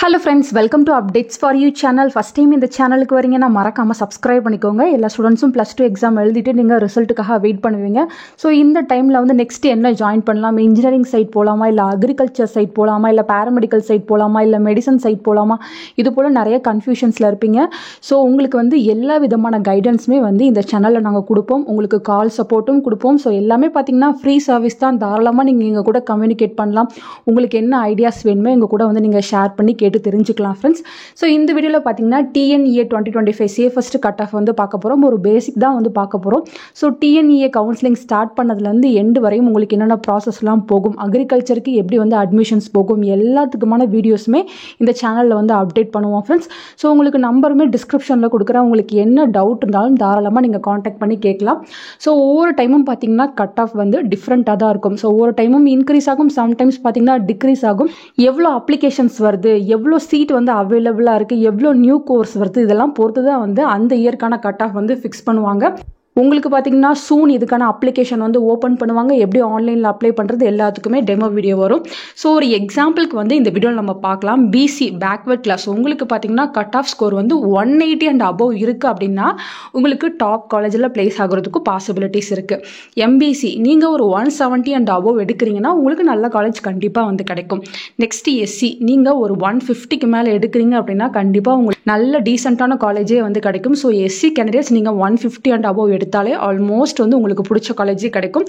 Hello friends, welcome to Updates for You channel. First time இந்த சேனலுக்கு வரீங்கன்னா மறக்காம subscribe பண்ணிக்கோங்க. எல்லா ஸ்டூடண்ட்ஸும் +2 எக்ஸாம் எழுதிட்டு நீங்க ரிசல்ட்டுக்காக வெயிட் பண்ணுவீங்க. ஸோ இந்த டைமில் வந்து நெக்ஸ்ட் என்ன ஜாயின் பண்ணலாம், இன்ஜினியரிங் சைட் போகலாமா, இல்லை அக்ரிகல்ச்சர் சைட் போகலாமா, இல்லை பேராமெடிக்கல் சைட் போகலாமா, இல்லை மெடிசன் சைட் போகலாமா, இது போல் நிறைய கன்ஃபியூஷன்ஸில் இருப்பீங்க. ஸோ உங்களுக்கு வந்து எல்லா விதமான கைடன்ஸுமே வந்து இந்த சேனலில் நாங்கள் கொடுப்போம். உங்களுக்கு கால் சப்போர்ட்டும் கொடுப்போம். ஸோ எல்லாமே பார்த்தீங்கன்னா ஃப்ரீ சர்வீஸ் தான். தாராளமாக நீங்கள் எங்கள் கூட கம்யூனிகேட் பண்ணலாம். உங்களுக்கு என்ன ஐடியாஸ் வேணுமோ எங்கள் கூட வந்து நீங்கள் ஷேர் பண்ணி கேட்டு தெரிஞ்சுக்கலாம் ஃப்ரெண்ட்ஸ். ஸோ இந்த வீடியோவில் பார்த்தீங்கன்னா டிஎன்இஏ 2025 சேஃபஸ்ட் கட் ஆஃப் வந்து பார்க்க போகிறோம். ஒரு பேசிக் தான் வந்து பார்க்க போகிறோம். ஸோ டிஎன்இஏ கவுன்சிலிங் ஸ்டார்ட் பண்ணதுலேருந்து எண்டு வரையும் உங்களுக்கு என்னென்ன ப்ராசஸ்லாம் போகும், அக்ரிகல்ச்சருக்கு எப்படி வந்து அட்மிஷன்ஸ் போகும், எல்லாத்துக்குமான வீடியோஸுமே இந்த சேனலில் வந்து அப்டேட் பண்ணுவோம் ஃப்ரெண்ட்ஸ். ஸோ உங்களுக்கு நம்பருமே டிஸ்கிரிப்ஷனில் கொடுக்குறேன். உங்களுக்கு என்ன டவுட் இருந்தாலும் தாராளமாக நீங்கள் காண்டாக்ட் பண்ணி கேட்கலாம். ஸோ ஒவ்வொரு டைமும் பார்த்தீங்கன்னா கட் ஆஃப் வந்து டிஃப்ரெண்ட்டாக தான் இருக்கும். ஸோ ஒவ்வொரு டைமும் இன்க்ரீஸ் ஆகும், சம்டைம்ஸ் பார்த்தீங்கன்னா டிக்ரீஸ் ஆகும். எவ்வளோ அப்ளிகேஷன்ஸ் வருது, எவ்வளோ சீட் வந்து அவைலபிளாக இருக்குது, எவ்வளோ நியூ கோர்ஸ் வருது, இதெல்லாம் பொறுத்து தான் வந்து அந்த இயர்க்கான கட் ஆஃப் வந்து ஃபிக்ஸ் பண்ணுவாங்க. உங்களுக்கு பார்த்தீங்கன்னா சூன் இதுக்கான அப்ளிகேஷன் வந்து ஓப்பன் பண்ணுவாங்க. எப்படி ஆன்லைனில் அப்ளை பண்ணுறது எல்லாத்துக்குமே டெமோ வீடியோ வரும். ஸோ ஒரு எக்ஸாம்பிளுக்கு வந்து இந்த வீடியோவில் நம்ம பார்க்கலாம். பிசி பேக்வர்ட் கிளாஸ் உங்களுக்கு பார்த்தீங்கன்னா கட் ஆஃப் ஸ்கோர் வந்து 180 அண்ட் அபவ் இருக்குது அப்படின்னா உங்களுக்கு டாப் காலேஜில் பிளேஸ் ஆகிறதுக்கு பாசிபிலிட்டிஸ் இருக்குது. எம்பிசி நீங்கள் ஒரு 170 அண்ட் அபவ் எடுக்கிறீங்கன்னா உங்களுக்கு நல்ல காலேஜ் கண்டிப்பாக வந்து கிடைக்கும். நெக்ஸ்ட் எஸ்சி நீங்கள் ஒரு 150க்கு மேலே எடுக்கிறீங்க அப்படின்னா கண்டிப்பாக உங்களுக்கு நல்ல டீசெண்டான காலேஜே வந்து கிடைக்கும். ஸோ எஸ்சி கேண்டிடேட்ஸ் நீங்கள் 150 அண்ட் அபவ் எடுத்தாலே ஆல்மோஸ்ட் வந்து உங்களுக்கு பிடிச்ச காலேஜே கிடைக்கும்.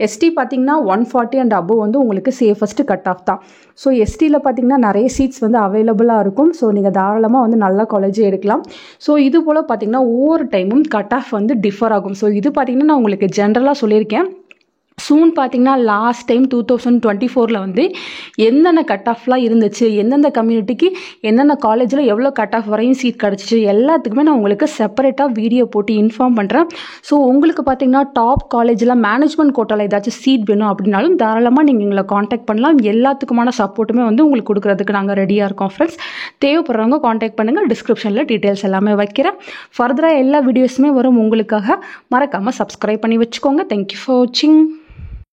எஸ்டி பார்த்தீங்கன்னா 140 அண்ட் அபவ் வந்து உங்களுக்கு சேஃபஸ்ட் கட் ஆஃப் தான். ஸோ எஸ்டியில் பார்த்தீங்கன்னா நிறைய சீட்ஸ் வந்து அவைலபிளாக இருக்கும். ஸோ நீங்கள் தாராளமாக வந்து நல்ல காலேஜே எடுக்கலாம். ஸோ இது போல் பார்த்தீங்கன்னா ஒவ்வொரு டைமும் கட் ஆஃப் வந்து டிஃபர் ஆகும். ஸோ இது பார்த்தீங்கன்னா நான் உங்களுக்கு ஜென்ரலாக சொல்லியிருக்கேன். சூன் பார்த்தீங்கன்னா லாஸ்ட் டைம் 2024 வந்து எந்தெந்த கட் ஆஃப்லாம் இருந்துச்சு, எந்தெந்த கம்யூனிட்டிக்கு என்னென்ன காலேஜில் எவ்வளோ கட் ஆஃப் வரையும் சீட் கிடச்சிச்சு எல்லாத்துக்குமே நான் உங்களுக்கு செப்பரேட்டாக வீடியோ போட்டு இன்ஃபார்ம் பண்ணுறேன். ஸோ உங்களுக்கு பார்த்தீங்கன்னா டாப் காலேஜில் மேனேஜ்மெண்ட் கோட்டாவில் ஏதாச்சும் சீட் வேணும் அப்படின்னாலும் தாராளமாக நீங்கள் எங்களை காண்டாக்ட் பண்ணலாம். எல்லாத்துக்குமான சப்போர்ட்டுமே வந்து உங்களுக்கு கொடுக்குறதுக்கு நாங்கள் ரெடியாக இருக்கோம் ஃப்ரெண்ட்ஸ். தேவைப்படுறவங்க காண்டாக்ட் பண்ணுங்கள். டிஸ்கிரிப்ஷனில் டீட்டெயில்ஸ் எல்லாமே வைக்கிறேன். ஃபர்தராக எல்லா வீடியோஸுமே வரும் உங்களுக்காக. மறக்காமல் சப்ஸ்கிரைப் பண்ணி வச்சுக்கோங்க. தேங்க்யூ ஃபார் வாட்சிங்.